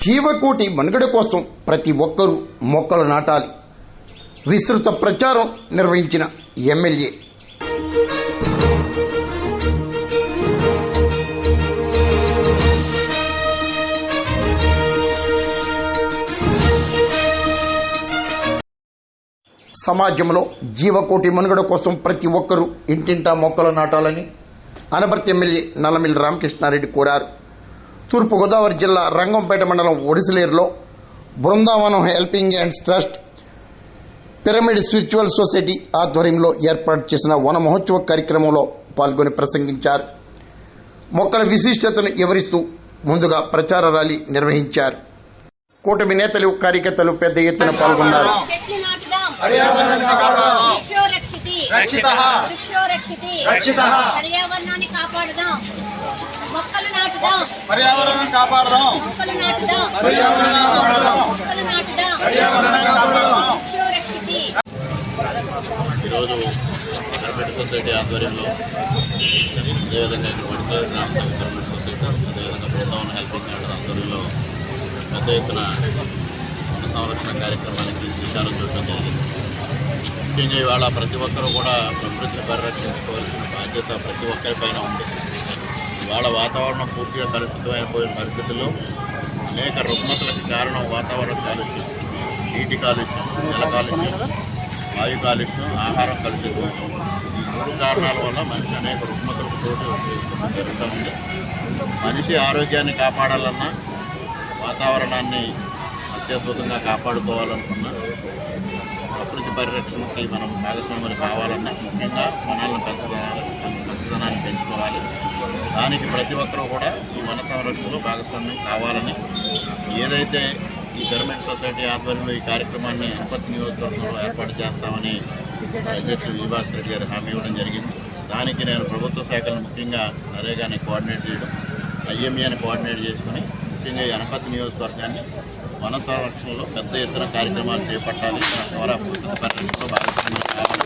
జీవకోటి మనుగడ కోసం ప్రతి ఒక్కరూ మొక్కలు నాటాలి. విస్తృత ప్రచారం నిర్వహించిన ఎమ్మెల్యే. సమాజంలో జీవకోటి మనుగడ కోసం ప్రతి ఒక్కరూ ఇంటింటా మొక్కలు నాటాలని అనపర్తి ఎమ్మెల్యే నల్లమిల్లి రామకృష్ణారెడ్డి కోరారు. తూర్పుగోదావరి జిల్లా రంగంపేట మండలం ఒడిసిలేరులో Brindavanam helping hands trust, pyramid spiritual society ఆధ్వర్యంలో ఏర్పాటు చేసిన వన మహోత్సవ కార్యక్రమంలో పాల్గొని ప్రసంగించారు. మొక్కల విశిష్టతను వివరిస్తూ ముందుగా ప్రచార ర్యాలీ నిర్వహించారు. కూటమి నేతలు, కార్యకర్తలు పెద్ద ఎత్తున పాల్గొన్నారు. పర్యావరణాన్ని కాపాడుదాం, మొక్కలు నాటుదాం, పర్యావరణాన్ని కాపాడుదాం, మొక్కలు నాటుదాం, పర్యావరణాన్ని కాపాడుదాం, మొక్కలు నాటుదాం, పర్యావరణాన్ని కాపాడుదాం. ఈరోజు పిరమిడ్ సొసైటీ ఆధ్వర్యంలో, అదేవిధంగా ఇక్కడ వడిసిలేరు గ్రామ సభ పిరమిడ్ సొసైటీ, అదేవిధంగా బృందావనం హెల్పింగ్ హ్యాండ్స్ ఆధ్వర్యంలో పెద్ద ఎత్తున వన సంరక్షణ కార్యక్రమానికి శ్రీకారం చుట్టడం జరిగింది. ముఖ్యంగా ఇవాళ ప్రతి ఒక్కరూ కూడా ప్రకృతిని పరిరక్షించుకోవాల్సిన బాధ్యత ప్రతి ఒక్కరిపైన ఉంది. ఇవాళ వాతావరణం పూర్తిగా కలుషితమైపోయిన పరిస్థితుల్లో అనేక రుగ్మతలకు కారణం వాతావరణ కాలుష్యం, నీటి కాలుష్యం, జల కాలుష్యం, వాయు కాలుష్యం, ఆహారం కలుషితం. ఈ మూడు కారణాల వల్ల మనిషి అనేక రుగ్మతలకు చోటు చేసుకుంటూ జరుగుతూ ఉంది. మనిషి ఆరోగ్యాన్ని కాపాడాలన్నా, వాతావరణాన్ని అత్యద్భుతంగా కాపాడుకోవాలనుకున్నా, ప్రకృతి పరిరక్షణకి మనం భాగస్వాములు కావాలన్నా ముఖ్యంగా వనాలను పచ్చదనాన్ని పెంచుకోవాలి. దానికి ప్రతి ఒక్కరూ కూడా ఈ వన సంరక్షణలో భాగస్వామ్యం కావాలని ఏదైతే ఈ పిరమిడ్ సొసైటీ ఆధ్వర్యంలో ఈ కార్యక్రమాన్ని అనపర్తి నియోజకవర్గంలో ఏర్పాటు చేస్తామని అధ్యక్షుడు విజయభాస్కర్ రెడ్డి గారు హామీ ఇవ్వడం జరిగింది. దానికి నేను ప్రభుత్వ శాఖలను ముఖ్యంగా నరేగాని కోఆర్డినేట్ చేయడం, ఐఎంఏని కోఆర్డినేట్ చేసుకుని ముఖ్యంగా ఈ అనపర్తి నియోజకవర్గాన్ని వన సంరక్షణలో పెద్ద ఎత్తున కార్యక్రమాలు చేపట్టాలి. తద్వారా ప్రకృతి పరిరక్షణలో భాగస్వామ్యం కావాలి.